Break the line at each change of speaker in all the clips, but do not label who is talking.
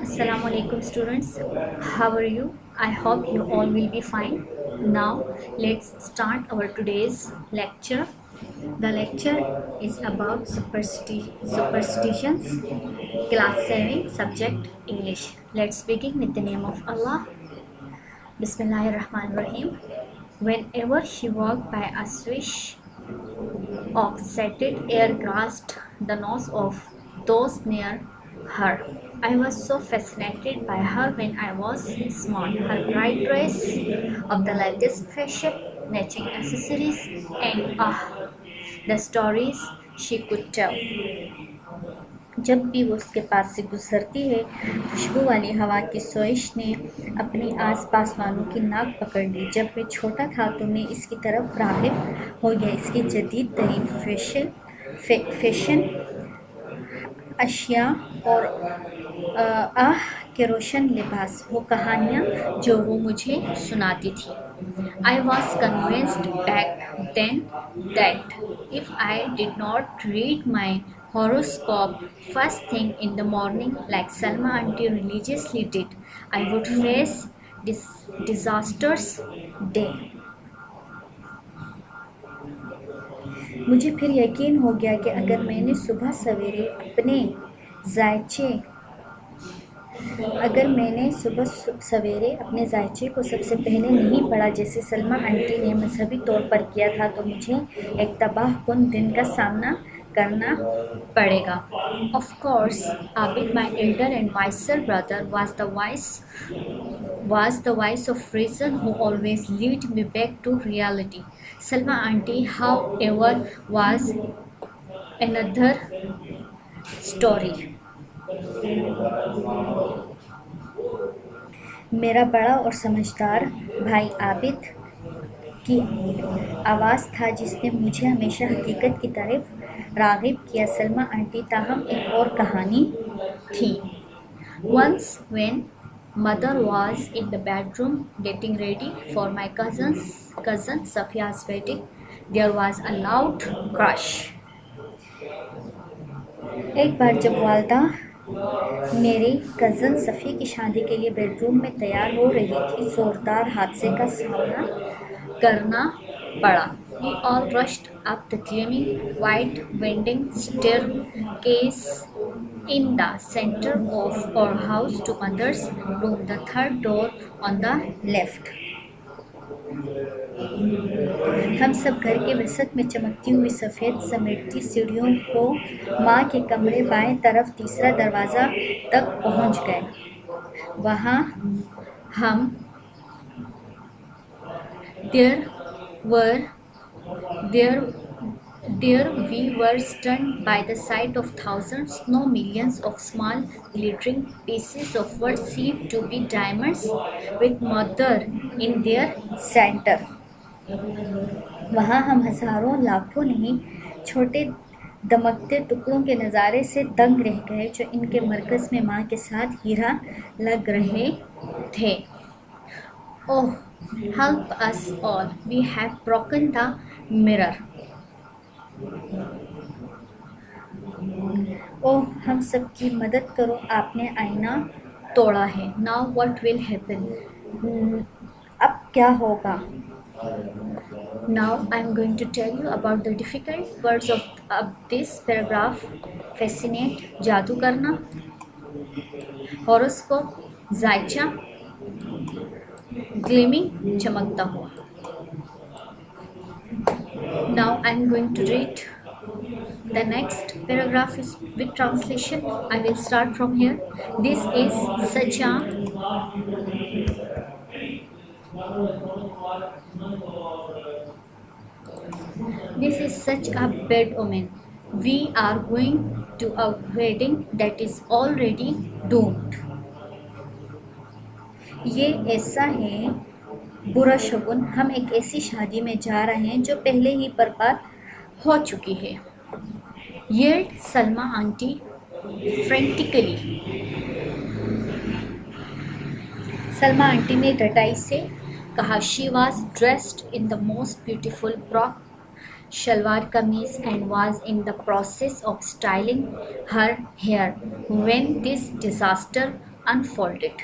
Assalamu alaikum students, how are you? I hope you all will be fine. Now let's start our today's lecture. The lecture is about superstitions, class 7, subject English. Let's begin with the name of Allah. Bismillahirrahmanirrahim. Whenever she walked by a swish of scented air grasped the nose of those near her. I was so fascinated by her when I was small. Her bright dress of the latest fashion, matching accessories, and the stories she could tell. जब भी वो उसके पास से गुजरती है, खुशबू वाली हवा की सोइश ने अपनी आसपास वालों की नाक पकड़ ली। जब मैं छोटा था तो मैं इसकी तरफ राग़िब हो गया। इसकी जदीद तरीन फैशन अशिया और के रोशन लिबास, वो कहानियाँ जो वो मुझे सुनाती थी। I was convinced back then that if I did not read my horoscope first thing in the morning like Salma auntie religiously did, I would face this disastrous day. मुझे फिर यकीन हो गया कि अगर मैंने सुबह सवेरे अपने जायचे को सबसे पहले नहीं पढ़ा जैसे सलमा आंटी ने मजहबी तौर पर किया था, तो मुझे एक तबाहकुन दिन का सामना करना पड़ेगा. Of course, Abid, my elder and wiser brother, was the voice of reason who always led me back to reality. Salma auntie, however, was another story. मेरा बड़ा और समझदार भाई आबिद की आवाज़ था जिसने मुझे हमेशा हकीकत की तरफ राग़िब किया. सलमा आंटी ताहम एक और कहानी थी. Once when mother was in the bedroom getting ready for my cousin Safia's wedding, there was a loud crash. एक बार जब वालदा मेरी कज़न सफ़ी की शादी के लिए बेडरूम में तैयार हो रही थी, जोरदार हादसे का सामना करना पड़ा. We all rushed up the gleaming white winding staircase in the center of our house to mother's room, the third door on the left. हम सब घर के वसत में चमकती हुई सफ़ेद समेटती सीढ़ियों को माँ के कमरे बाएं तरफ तीसरा दरवाज़ा तक पहुँच गए. वहाँ हम There we were stunned by the sight of thousands, no millions of small glittering pieces of what seemed to be diamonds with mother in their center. वहाँ हम हज़ारों लाखों नहीं, छोटे दमकते टुकड़ों के नज़ारे से दंग रह गए जो इनके मरकज़ में माँ के साथ हीरा लग रहे थे. Oh, help us all, we have broken the mirror. ओह, हम सब की मदद करो, आपने आईना तोड़ा है. Now what will happen? अब क्या होगा? Now I am going to tell you about the difficult words of this paragraph. Fascinate, जादू करना. Horoscope, जायचा. Gleaming, चमकता हुआ. Now I am going to read the next paragraph is with translation. I will start from here. This is such a bad omen. We are going to a wedding that is already doomed. ये ऐसा है बुरा शगुन. हम एक ऐसी शादी में जा रहे हैं जो पहले ही बर्बाद हो चुकी है. yelled Salma auntie frantically. Salma aunty ने डटाई से कहा. She was dressed in the most beautiful shalwar kameez and was in the process of styling her hair when this disaster unfolded.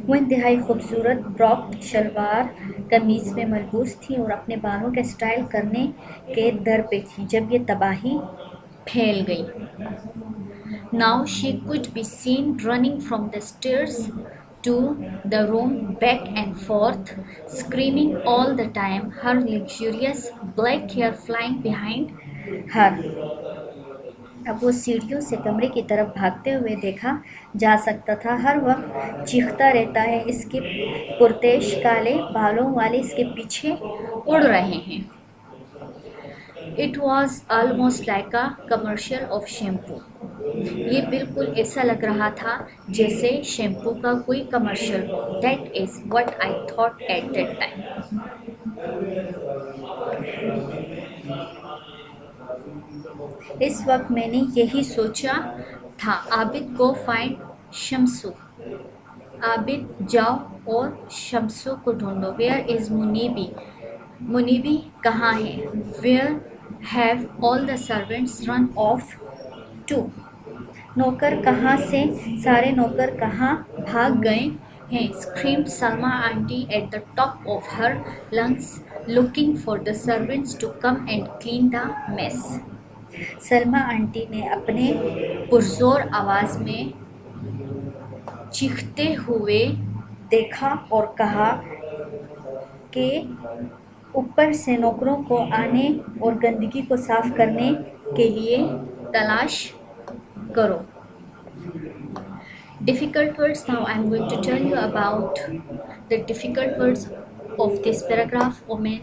वो इंतहाई खूबसूरत ब्रॉक शलवार कमीज में मलबूस थी और अपने बालों का स्टाइल करने के दर पे थी जब ये तबाही फैल गई. Now she could be seen running from the stairs to the room back and forth, screaming all the time, her luxurious black hair flying behind her. अब वो सीढ़ियों से कमरे की तरफ भागते हुए देखा जा सकता था. हर वक्त चीखता रहता है, इसके पुरतेश काले बालों वाले इसके पीछे उड़ रहे हैं. It was almost like a commercial of shampoo. ये बिल्कुल ऐसा लग रहा था जैसे शैम्पू का कोई कमर्शियल हो. That is what I thought at that time. इस वक्त मैंने यही सोचा था. Abid go find Shamsu. आबिद जाओ और शम्सू को ढूंढो. Where is मुनीबी. मुनीबी कहाँ है. Where have all the servants run off to. नौकर कहाँ से सारे नौकर कहाँ भाग गए हैं. Screamed Salma aunty at the top of her lungs looking for the servants to come and clean the mess. Salma aunty ने अपने पुरजोर आवाज़ में चीखते हुए देखा और कहा कि ऊपर से नौकरों को आने और गंदगी को साफ करने के लिए तलाश करो. Difficult words. Now I am going to tell you about the difficult words of this paragraph. Omen,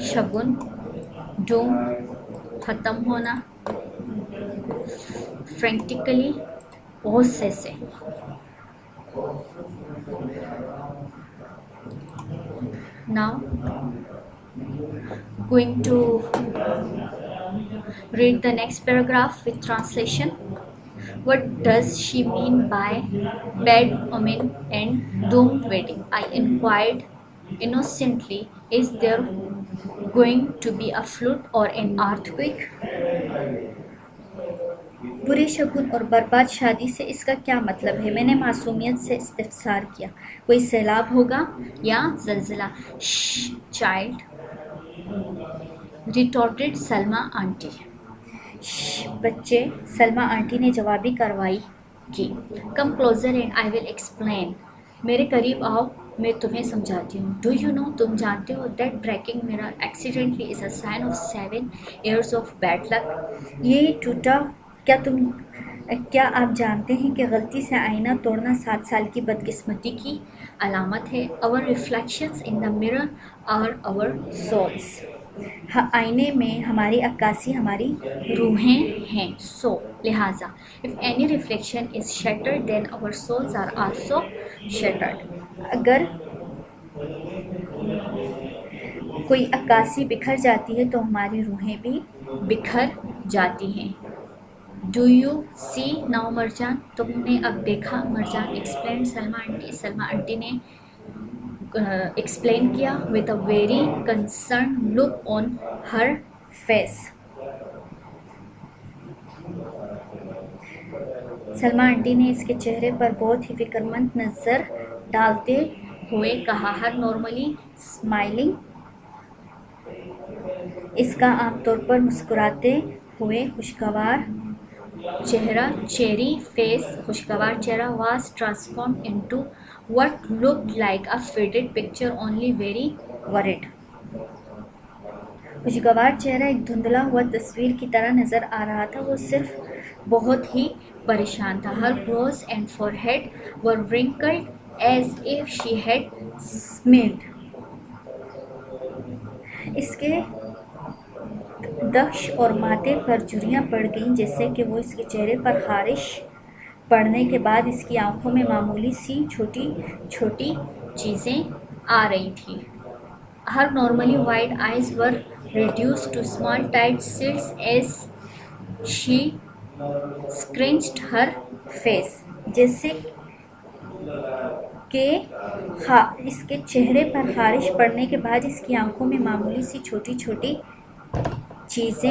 शगुन, डूम, ख़त्म होना, फ्रेंटिकली, गुस्से से. Now going to read the next paragraph with translation. What does she mean by bad omen and doomed wedding? I inquired innocently. Is there going to be a flood or an earthquake? बुरे शगुन और बर्बाद शादी से इसका क्या मतलब है. मैंने मासूमियत से इस्तिफसार किया. कोई सैलाब होगा या जल्जला. Child, retorted Salma aunty. बच्चे, सलमा आंटी ने जवाबी कार्रवाई की. Come closer and I will explain. मेरे करीब आओ, मैं तुम्हें समझाती हूँ. डू यू नो, तुम जानते हो, that breaking mirror accidentally is a sign of 7 years of bad luck. ये टूटा, क्या आप जानते हैं कि गलती से आईना तोड़ना 7 साल की बदकिस्मती की अलामत है. Our reflections in the mirror are our souls. आईने में हमारी अक्कासी हमारी रूहें हैं. सो लिहाजा, if any reflection is shattered then our souls are also shattered. अगर कोई अक्कासी बिखर जाती है तो हमारी रूहें भी बिखर जाती हैं. Do you see now Marjan. तुमने अब देखा. Marjan explain. Salma aunty. Salma aunty ने एक्सप्लेन किया with a very concern look on her face. Salma aunty ने इसके चेहरे पर बहुत ही फिक्रमंद नज़र डालते हुए कहा. हर नॉर्मली स्माइलिंग. इसका आमतौर पर मुस्कुराते हुए खुशगवार चेहरा, चेरी फेस, खुशगवार चेहरा, was transformed into what looked like a faded picture, only very worried. खुशगवार चेहरा एक धुंधला हुआ तस्वीर की तरह नज़र आ रहा था. वो सिर्फ बहुत ही परेशान था. Her brows and forehead were wrinkled as if she had smiled. इसके दक्ष और माथे पर झुर्रियाँ पड़ गईं जैसे कि वो इसके चेहरे पर खारिश पड़ने के बाद इसकी आंखों में मामूली सी छोटी छोटी चीज़ें आ रही थीं. Her normally wide eyes were reduced to small tight slits as she scrunched her face. जैसे इसके चेहरे पर खारिश पड़ने के बाद इसकी आंखों में मामूली सी छोटी छोटी चीज़ें